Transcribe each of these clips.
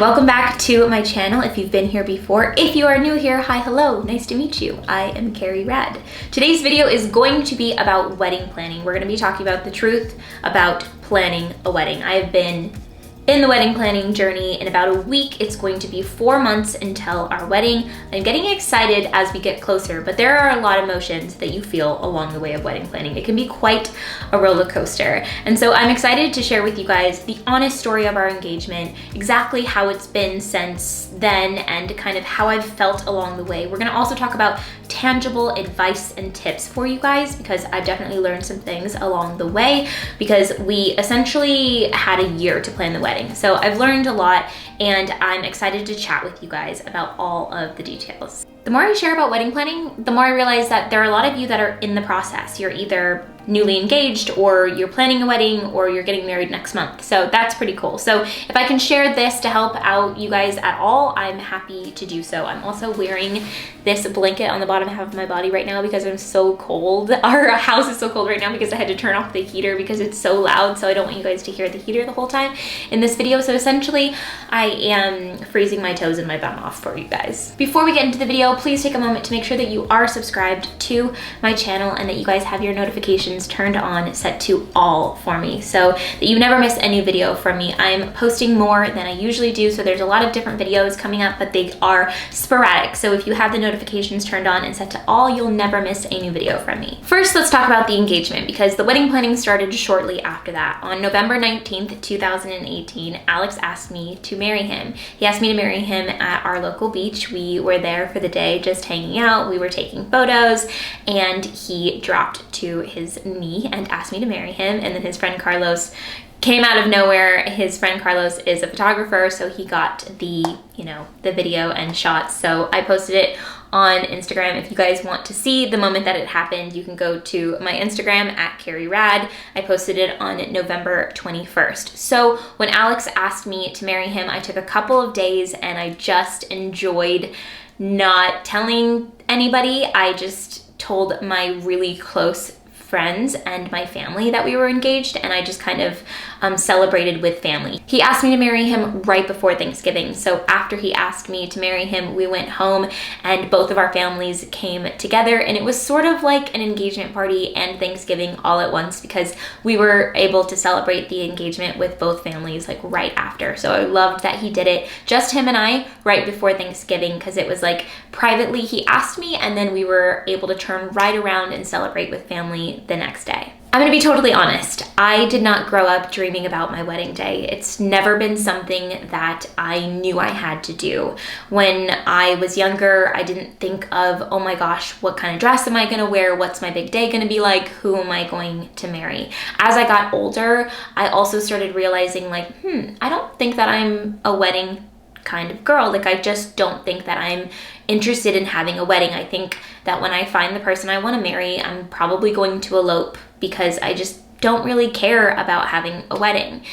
welcome back to my channel if you've been here before. If you are new here, hi, hello, nice to meet you. I am Carrie Rad. Today's video is going to be about wedding planning. We're going to be talking about the truth about planning a wedding. I have been in the wedding planning journey in about a week. It's going to be 4 months until our wedding. I'm getting excited as we get closer, but there are a lot of emotions that you feel along the way of wedding planning. It can be quite a roller coaster. And so I'm excited to share with you guys the honest story of our engagement, exactly how it's been since then, and kind of how I've felt along the way. We're gonna also talk about tangible advice and tips for you guys, because I've definitely learned some things along the way, because we essentially had a year to plan the wedding. So I've learned a lot, and I'm excited to chat with you guys about all of the details. The more I share about wedding planning, the more I realize that there are a lot of you that are in the process. You're either newly engaged, or you're planning a wedding, or you're getting married next month. So that's pretty cool. So if I can share this to help out you guys at all, I'm happy to do so. I'm also wearing this blanket on the bottom half of my body right now because I'm so cold. Our house is so cold right now because I had to turn off the heater because it's so loud. So I don't want you guys to hear the heater the whole time in this video. So essentially, I am freezing my toes and my bum off for you guys. Before we get into the video, please take a moment to make sure that you are subscribed to my channel and that you guys have your notifications turned on, set to all for me, so that you never miss a new video from me. I'm posting more than I usually do, so there's a lot of different videos coming up, but they are sporadic. So if you have the notifications turned on and set to all, you'll never miss a new video from me. First, let's talk about the engagement, because the wedding planning started shortly after that. On November 19th, 2018, Alex asked me to marry him. He asked me to marry him at our local beach. We were there for the day, just hanging out. We were taking photos, and he dropped to his knee and asked me to marry him. And then his friend Carlos came out of nowhere. His friend Carlos is a photographer, so he got the video and shots. So I posted it on Instagram. If you guys want to see the moment that it happened, you can go to my Instagram at Carrie Rad. I posted it on November 21st. So when Alex asked me to marry him, I took a couple of days and I just enjoyed not telling anybody. I just told my really close friends and my family that we were engaged, and I just kind of celebrated with family. He asked me to marry him right before Thanksgiving. So after he asked me to marry him, we went home and both of our families came together, and it was sort of like an engagement party and Thanksgiving all at once, because we were able to celebrate the engagement with both families like right after. So I loved that he did it, just him and I, right before Thanksgiving, because it was like privately he asked me, and then we were able to turn right around and celebrate with family the next day. I'm gonna be totally honest. I did not grow up dreaming about my wedding day. It's never been something that I knew I had to do. When I was younger, I didn't think of, oh my gosh, what kind of dress am I gonna wear? What's my big day gonna be like? Who am I going to marry? As I got older, I also started realizing like, I don't think that I'm a wedding kind of girl. Like, I just don't think that I'm interested in having a wedding. I think that when I find the person I want to marry, I'm probably going to elope, because I just don't really care about having a wedding.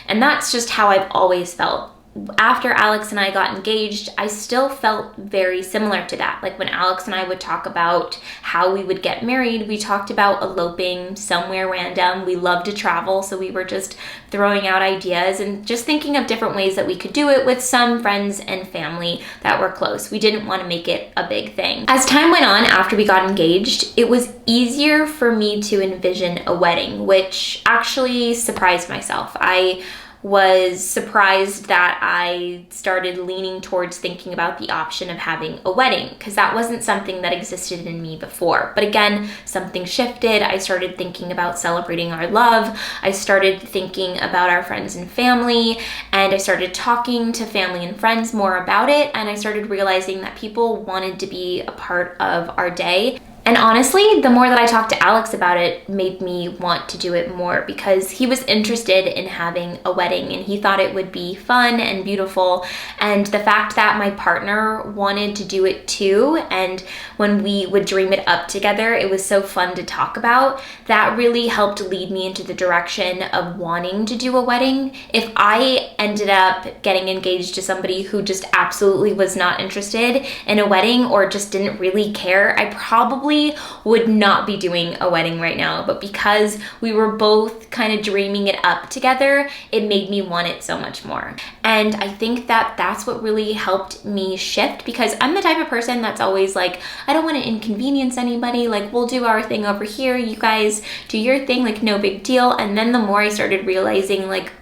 And that's just how I've always felt. After Alex and I got engaged, I still felt very similar to that. Like when Alex and I would talk about how we would get married, we talked about eloping somewhere random. We love to travel, so we were just throwing out ideas and just thinking of different ways that we could do it with some friends and family that were close. We didn't want to make it a big thing. As time went on, after we got engaged, it was easier for me to envision a wedding, which actually surprised myself. I was surprised that I started leaning towards thinking about the option of having a wedding, because that wasn't something that existed in me before. But again, something shifted. I started thinking about celebrating our love. I started thinking about our friends and family, and I started talking to family and friends more about it, and I started realizing that people wanted to be a part of our day. And honestly, the more that I talked to Alex about it made me want to do it more, because he was interested in having a wedding and he thought it would be fun and beautiful. And the fact that my partner wanted to do it too, and when we would dream it up together, it was so fun to talk about. That really helped lead me into the direction of wanting to do a wedding. If I ended up getting engaged to somebody who just absolutely was not interested in a wedding or just didn't really care, I probably normally would not be doing a wedding right now, but because we were both kind of dreaming it up together, it made me want it so much more. And I think that that's what really helped me shift, because I'm the type of person that's always like, I don't want to inconvenience anybody. Like, we'll do our thing over here. You guys do your thing, like no big deal. And then the more I started realizing like,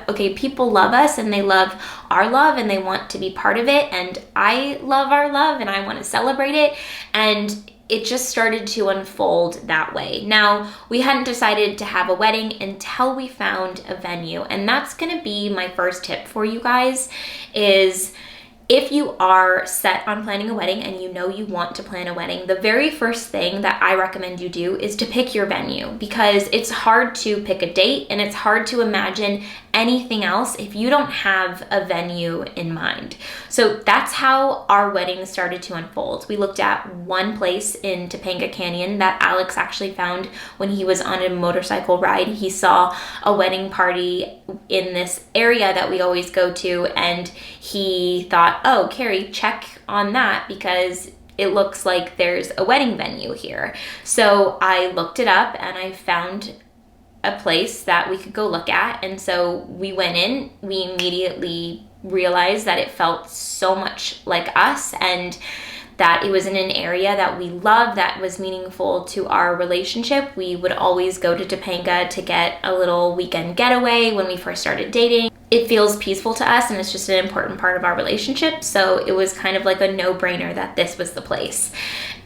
okay, people love us and they love our love and they want to be part of it. And I love our love and I want to celebrate it. And it just started to unfold that way. Now, we hadn't decided to have a wedding until we found a venue. And that's gonna be my first tip for you guys, is if you are set on planning a wedding and you know you want to plan a wedding, the very first thing that I recommend you do is to pick your venue, because it's hard to pick a date and it's hard to imagine anything else if you don't have a venue in mind. So that's how our wedding started to unfold. We looked at one place in Topanga Canyon that Alex actually found when he was on a motorcycle ride. He saw a wedding party in this area that we always go to, and he thought, oh, Carrie, check on that because it looks like there's a wedding venue here. So I looked it up and I found a place that we could go look at. And so we went in, we immediately realized that it felt so much like us and that it was in an area that we love, that was meaningful to our relationship. We would always go to Topanga to get a little weekend getaway when we first started dating. It feels peaceful to us and it's just an important part of our relationship. So it was kind of like a no-brainer that this was the place.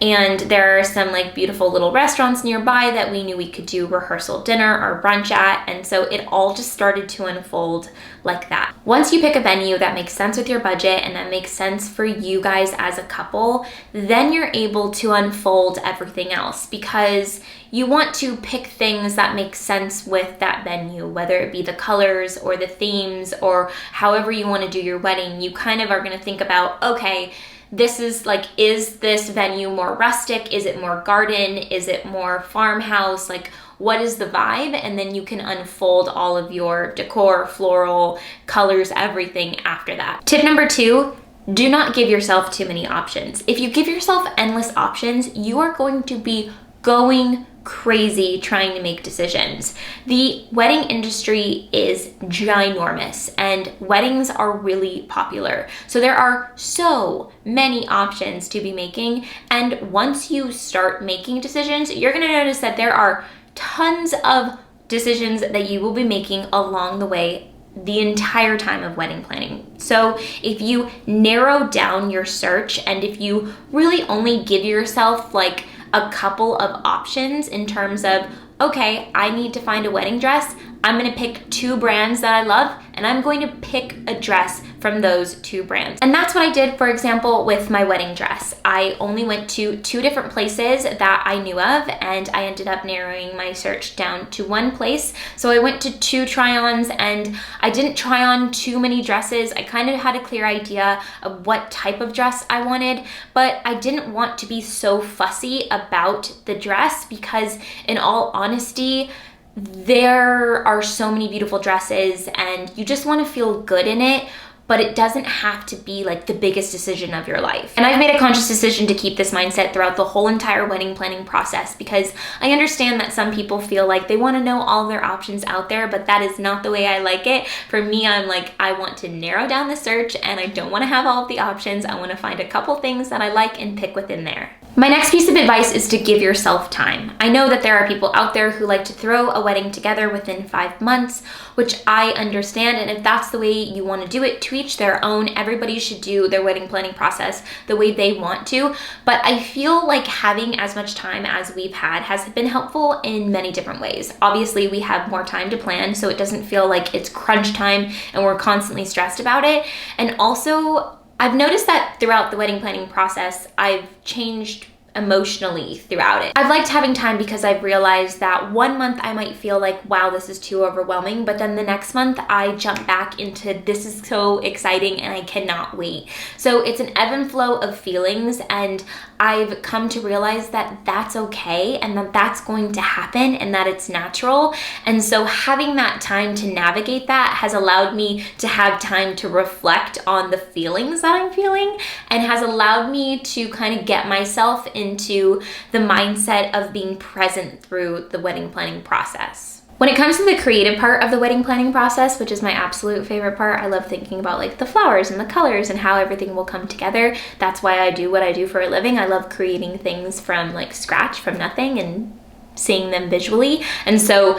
And there are some like beautiful little restaurants nearby that we knew we could do rehearsal dinner or brunch at. And so it all just started to unfold like that. Once you pick a venue that makes sense with your budget and that makes sense for you guys as a couple, then you're able to unfold everything else, because you want to pick things that make sense with that venue, whether it be the colors or the themes or however you want to do your wedding. You kind of are going to think about, okay, this is like, is this venue more rustic? Is it more garden? Is it more farmhouse? Like, what is the vibe? And then you can unfold all of your decor, floral, colors, everything after that. Tip number 2, do not give yourself too many options. If you give yourself endless options, you are going to be going crazy trying to make decisions. The wedding industry is ginormous and weddings are really popular. So there are so many options to be making. And once you start making decisions, you're gonna notice that there are tons of decisions that you will be making along the way the entire time of wedding planning. So if you narrow down your search and if you really only give yourself like a couple of options in terms of, okay, I need to find a wedding dress, I'm gonna pick 2 brands that I love and I'm going to pick a dress from those 2 brands. And that's what I did, for example, with my wedding dress. I only went to 2 different places that I knew of and I ended up narrowing my search down to 1 place. So I went to 2 try-ons and I didn't try on too many dresses. I kind of had a clear idea of what type of dress I wanted, but I didn't want to be so fussy about the dress because, in all honesty, there are so many beautiful dresses and you just want to feel good in it, but it doesn't have to be like the biggest decision of your life. And I've made a conscious decision to keep this mindset throughout the whole entire wedding planning process, because I understand that some people feel like they want to know all their options out there, but that is not the way I like it. For me, I'm like, I want to narrow down the search and I don't want to have all of the options. I want to find a couple things that I like and pick within there. My next piece of advice is to give yourself time. I know that there are people out there who like to throw a wedding together within 5 months, which I understand, and if that's the way you want to do it, to each their own. Everybody should do their wedding planning process the way they want to, but I feel like having as much time as we've had has been helpful in many different ways. Obviously, we have more time to plan, so it doesn't feel like it's crunch time and we're constantly stressed about it. And also, I've noticed that throughout the wedding planning process, I've changed emotionally throughout it. I've liked having time because I've realized that 1 month I might feel like, wow, this is too overwhelming, but then the next month I jump back into, this is so exciting and I cannot wait. So it's an ebb and flow of feelings, and I've come to realize that that's okay and that that's going to happen and that it's natural. And so having that time to navigate that has allowed me to have time to reflect on the feelings that I'm feeling, and has allowed me to kind of get myself into the mindset of being present through the wedding planning process. When it comes to the creative part of the wedding planning process, which is my absolute favorite part, I love thinking about like the flowers and the colors and how everything will come together. That's why I do what I do for a living. I love creating things from like scratch, from nothing, and seeing them visually. And so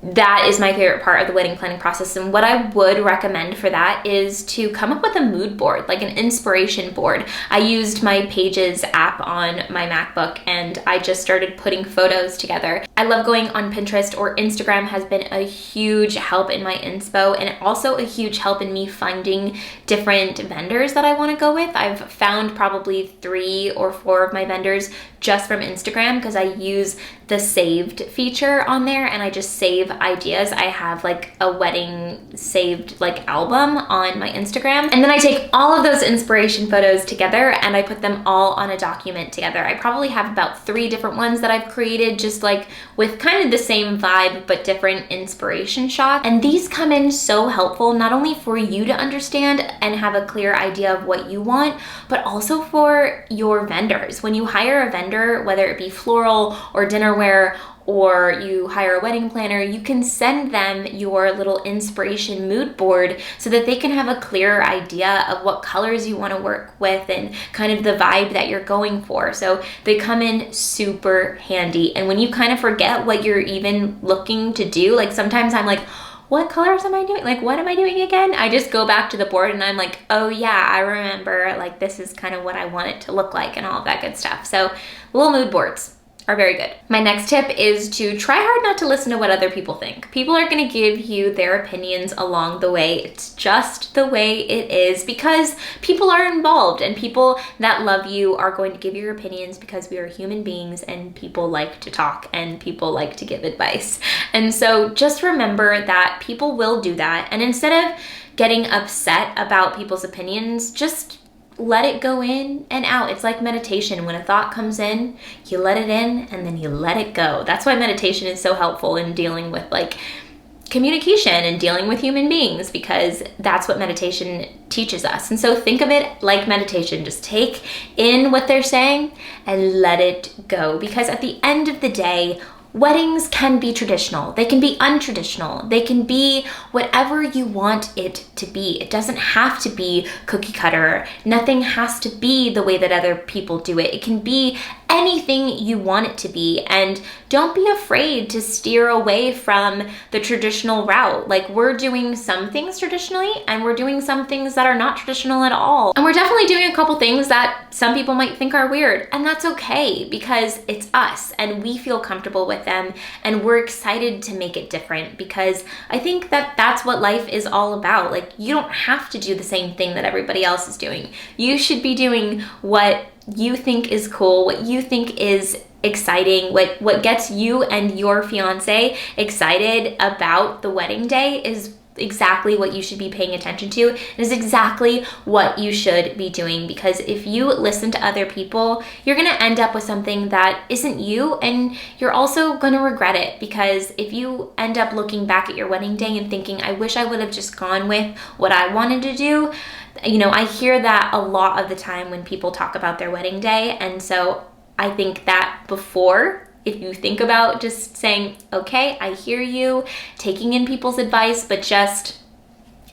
that is my favorite part of the wedding planning process. And what I would recommend for that is to come up with a mood board, like an inspiration board. I used my Pages app on my MacBook and I just started putting photos together. I love going on Pinterest or Instagram has been a huge help in my inspo, and also a huge help in me finding different vendors that I want to go with. I've found probably 3 or 4 of my vendors just from Instagram because I use the saved feature on there and I just save ideas. I have like a wedding saved like album on my Instagram, and then I take all of those inspiration photos together and I put them all on a document together. I probably have about 3 different ones that I've created, just like with kind of the same vibe but different inspiration shots. And these come in so helpful, not only for you to understand and have a clear idea of what you want, but also for your vendors. When you hire a vendor, whether it be floral or dinnerware, or you hire a wedding planner, you can send them your little inspiration mood board so that they can have a clearer idea of what colors you want to work with and kind of the vibe that you're going for. So they come in super handy. And when you kind of forget what you're even looking to do, like sometimes I'm like, what colors am I doing? Like, what am I doing again? I just go back to the board and I'm like, oh yeah, I remember, like this is kind of what I want it to look like and all of that good stuff. So little mood boards are very good. My next tip is to try hard not to listen to what other people think. People are gonna give you their opinions along the way. It's just the way it is because people are involved, and people that love you are going to give your opinions because we are human beings and people like to talk and people like to give advice. And so just remember that people will do that. And instead of getting upset about people's opinions, just let it go in and out. It's like meditation. When a thought comes in, you let it in and then you let it go. That's why meditation is so helpful in dealing with like communication and dealing with human beings, because that's what meditation teaches us. And so think of it like meditation. Just take in what they're saying and let it go, because at the end of the day, weddings can be traditional, they can be untraditional, they can be whatever you want it to be. It doesn't have to be cookie cutter. Nothing has to be the way that other people do it. It can be anything you want it to be. And don't be afraid to steer away from the traditional route. Like, we're doing some things traditionally and we're doing some things that are not traditional at all. And we're definitely doing a couple things that some people might think are weird, and that's okay because it's us and we feel comfortable with them and we're excited to make it different, because I think that that's what life is all about. Like, you don't have to do the same thing that everybody else is doing. You should be doing what you think is cool, what you think is exciting, what gets you and your fiance excited about the wedding day is exactly what you should be paying attention to. It is exactly what you should be doing, because if you listen to other people, you're gonna end up with something that isn't you, and you're also gonna regret it, because if you end up looking back at your wedding day and thinking, I wish I would have just gone with what I wanted to do. You know, I hear that a lot of the time when people talk about their wedding day. And so I think that before, if you think about just saying, okay, I hear you, taking in people's advice, but just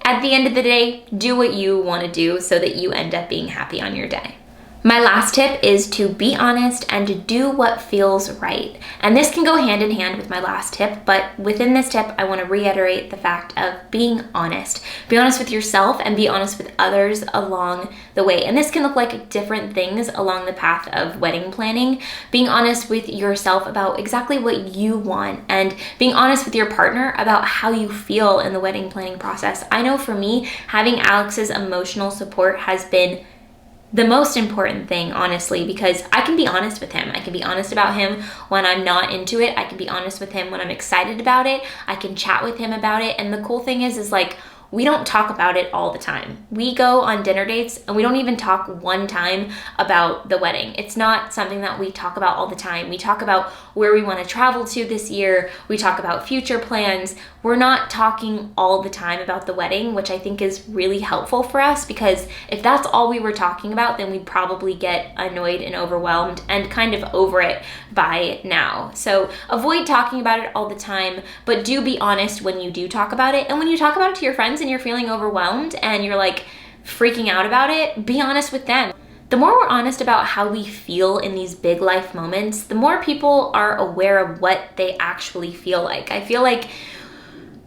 at the end of the day, do what you want to do so that you end up being happy on your day. My last tip is to be honest and to do what feels right. And this can go hand in hand with my last tip, but within this tip, I want to reiterate the fact of being honest. Be honest with yourself and be honest with others along the way. And this can look like different things along the path of wedding planning. Being honest with yourself about exactly what you want, and being honest with your partner about how you feel in the wedding planning process. I know for me, having Alex's emotional support has been the most important thing, honestly, because I can be honest with him. I can be honest about him when I'm not into it. I can be honest with him when I'm excited about it. I can chat with him about it. And the cool thing is like, we don't talk about it all the time. We go on dinner dates and we don't even talk one time about the wedding. It's not something that we talk about all the time. We talk about where we want to travel to this year. We talk about future plans. We're not talking all the time about the wedding, which I think is really helpful for us, because if that's all we were talking about, then we'd probably get annoyed and overwhelmed and kind of over it by now. So avoid talking about it all the time, but do be honest when you do talk about it. And when you talk about it to your friends and you're feeling overwhelmed and you're like freaking out about it, be honest with them. The more we're honest about how we feel in these big life moments, the more people are aware of what they actually feel like. I feel like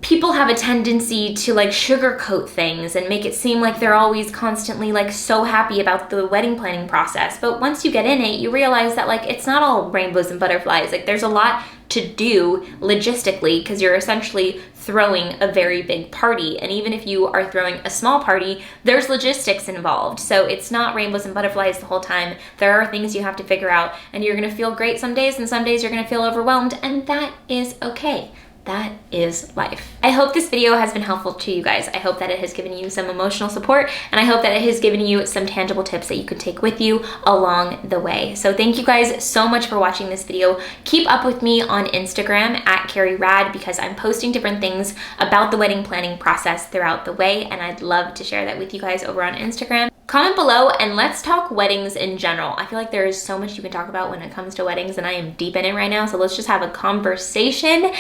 people have a tendency to like sugarcoat things and make it seem like they're always constantly like so happy about the wedding planning process. But once you get in it, you realize that like it's not all rainbows and butterflies. Like there's a lot to do logistically, because you're essentially throwing a very big party. And even if you are throwing a small party, there's logistics involved. So it's not rainbows and butterflies the whole time. There are things you have to figure out, and you're gonna feel great some days and some days you're gonna feel overwhelmed, and that is okay. That is life. I hope this video has been helpful to you guys. I hope that it has given you some emotional support, and I hope that it has given you some tangible tips that you could take with you along the way. So thank you guys so much for watching this video. Keep up with me on Instagram at CarrieRad, because I'm posting different things about the wedding planning process throughout the way, and I'd love to share that with you guys over on Instagram. Comment below and let's talk weddings in general. I feel like there is so much you can talk about when it comes to weddings, and I am deep in it right now, so let's just have a conversation.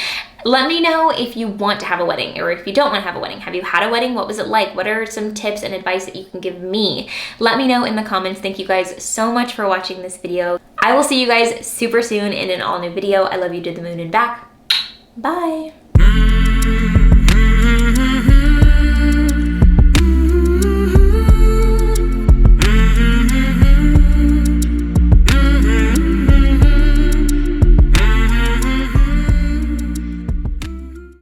Let me know if you want to have a wedding or if you don't want to have a wedding. Have you had a wedding? What was it like? What are some tips and advice that you can give me? Let me know in the comments. Thank you guys so much for watching this video. I will see you guys super soon in an all new video. I love you to the moon and back. Bye.